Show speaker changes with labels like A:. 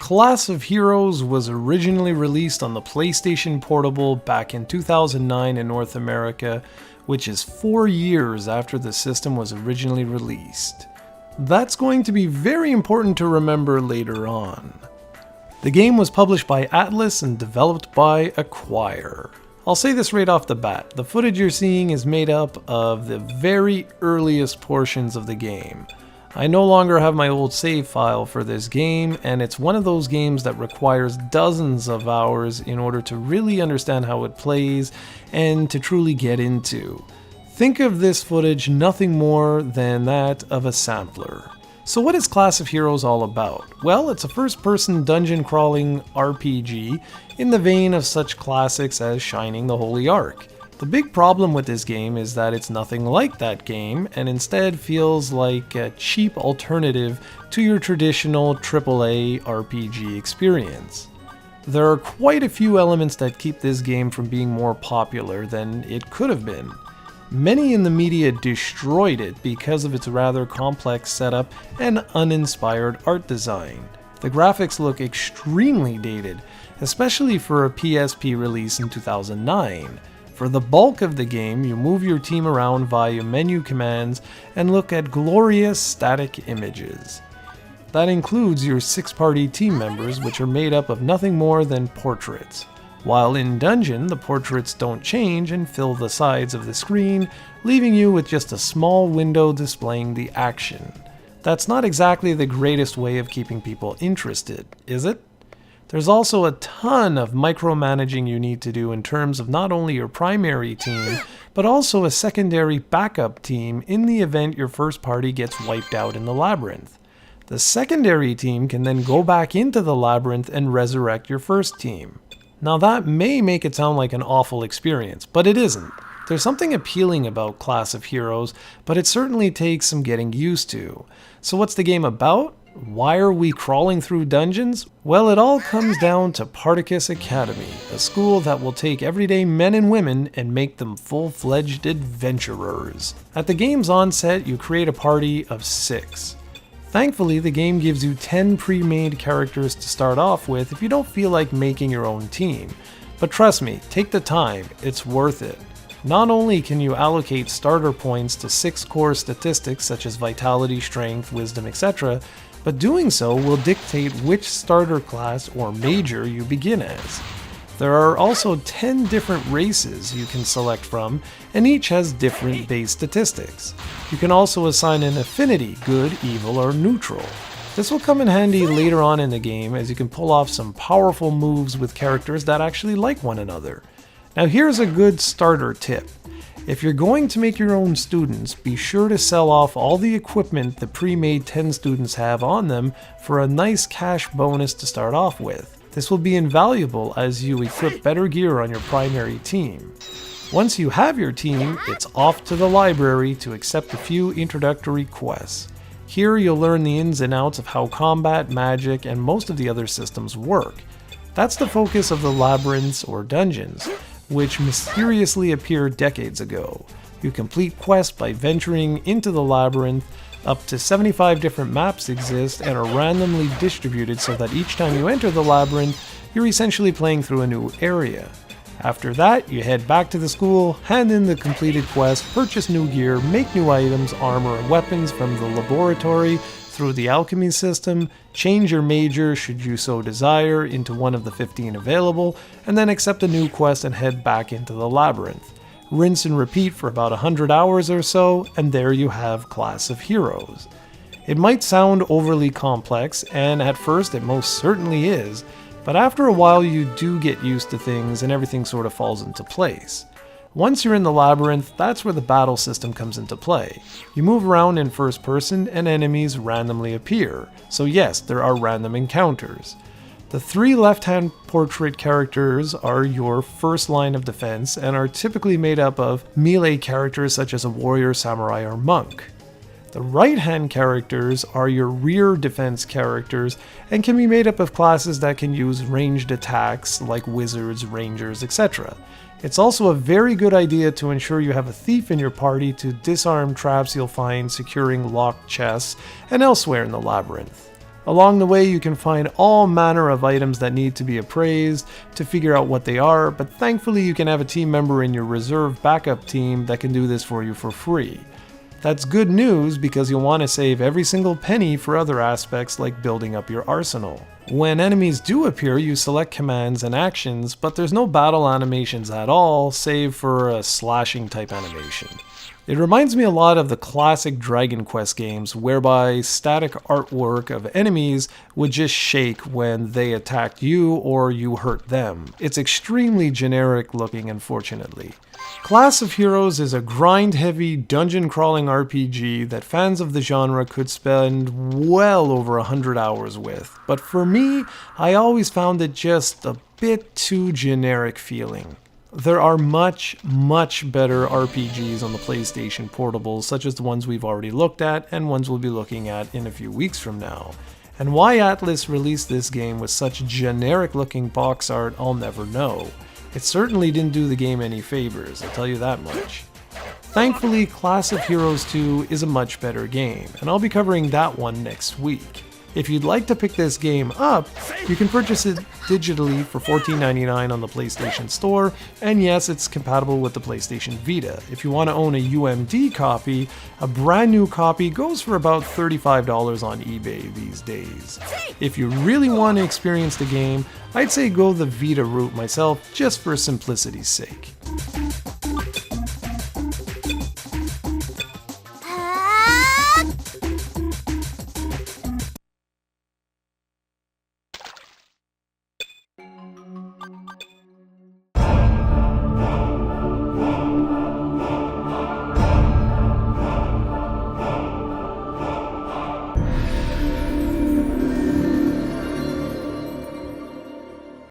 A: Class of Heroes was originally released on the PlayStation Portable back in 2009 in North America, which is 4 years after the system was originally released. That's going to be very important to remember later on. The game was published by Atlas and developed by Acquire. I'll say this right off the bat, the footage you're seeing is made up of the very earliest portions of the game. I no longer have my old save file for this game, and it's one of those games that requires dozens of hours in order to really understand how it plays and to truly get into. Think of this footage nothing more than that of a sampler. So what is Class of Heroes all about? Well, it's a first-person dungeon crawling RPG in the vein of such classics as Shining the Holy Ark. The big problem with this game is that it's nothing like that game and instead feels like a cheap alternative to your traditional AAA RPG experience. There are quite a few elements that keep this game from being more popular than it could have been. Many in the media destroyed it because of its rather complex setup and uninspired art design. The graphics look extremely dated, especially for a PSP release in 2009. For the bulk of the game, you move your team around via menu commands and look at glorious static images. That includes your 6-party team members, which are made up of nothing more than portraits. While in Dungeon, the portraits don't change and fill the sides of the screen, leaving you with just a small window displaying the action. That's not exactly the greatest way of keeping people interested, is it? There's also a ton of micromanaging you need to do in terms of not only your primary team, but also a secondary backup team in the event your first party gets wiped out in the labyrinth. The secondary team can then go back into the labyrinth and resurrect your first team. Now that may make it sound like an awful experience, but it isn't. There's something appealing about Class of Heroes, but it certainly takes some getting used to. So what's the game about? Why are we crawling through dungeons? Well, it all comes down to Particus Academy, a school that will take everyday men and women and make them full-fledged adventurers. At the game's onset, you create a party of 6. Thankfully, the game gives you 10 pre-made characters to start off with if you don't feel like making your own team. But trust me, take the time, it's worth it. Not only can you allocate starter points to 6 core statistics such as vitality, strength, wisdom, etc., but doing so will dictate which starter class or major you begin as. There are also 10 different races you can select from, and each has different base statistics. You can also assign an affinity, good, evil, or neutral. This will come in handy later on in the game as you can pull off some powerful moves with characters that actually like one another. Now here's a good starter tip. If you're going to make your own students, be sure to sell off all the equipment the pre-made 10 students have on them for a nice cash bonus to start off with. This will be invaluable as you equip better gear on your primary team. Once you have your team, it's off to the library to accept a few introductory quests. Here you'll learn the ins and outs of how combat, magic, and most of the other systems work. That's the focus of the labyrinths or dungeons, which mysteriously appeared decades ago. You complete quests by venturing into the labyrinth. Up to 75 different maps exist and are randomly distributed so that each time you enter the labyrinth, you're essentially playing through a new area. After that, you head back to the school, hand in the completed quest, purchase new gear, make new items, armor, and weapons from the laboratory through the alchemy system, change your major should you so desire into one of the 15 available, and then accept a new quest and head back into the labyrinth. Rinse and repeat for about 100 hours or so, and there you have Class of Heroes. It might sound overly complex, and at first it most certainly is, but after a while you do get used to things and everything sort of falls into place. Once you're in the labyrinth, that's where the battle system comes into play. You move around in first person and enemies randomly appear, so yes, there are random encounters. The 3 left-hand portrait characters are your first line of defense and are typically made up of melee characters such as a warrior, samurai, or monk. The right-hand characters are your rear defense characters and can be made up of classes that can use ranged attacks like wizards, rangers, etc. It's also a very good idea to ensure you have a thief in your party to disarm traps you'll find securing locked chests and elsewhere in the labyrinth. Along the way, you can find all manner of items that need to be appraised to figure out what they are, but thankfully you can have a team member in your reserve backup team that can do this for you for free. That's good news because you'll want to save every single penny for other aspects like building up your arsenal. When enemies do appear, you select commands and actions, but there's no battle animations at all, save for a slashing type animation. It reminds me a lot of the classic Dragon Quest games, whereby static artwork of enemies would just shake when they attacked you or you hurt them. It's extremely generic looking, unfortunately. Class of Heroes is a grind-heavy, dungeon-crawling RPG that fans of the genre could spend well over 100 hours with, but for me, I always found it just a bit too generic feeling. There are much better RPGs on the PlayStation Portables, such as the ones we've already looked at and ones we'll be looking at in a few weeks from now. And why Atlus released this game with such generic-looking box art, I'll never know. It certainly didn't do the game any favors, I'll tell you that much. Thankfully, Class of Heroes 2 is a much better game, and I'll be covering that one next week. If you'd like to pick this game up, you can purchase it digitally for $14.99 on the PlayStation Store, and yes, it's compatible with the PlayStation Vita. If you want to own a UMD copy, a brand new copy goes for about $35 on eBay these days. If you really want to experience the game, I'd say go the Vita route myself, just for simplicity's sake.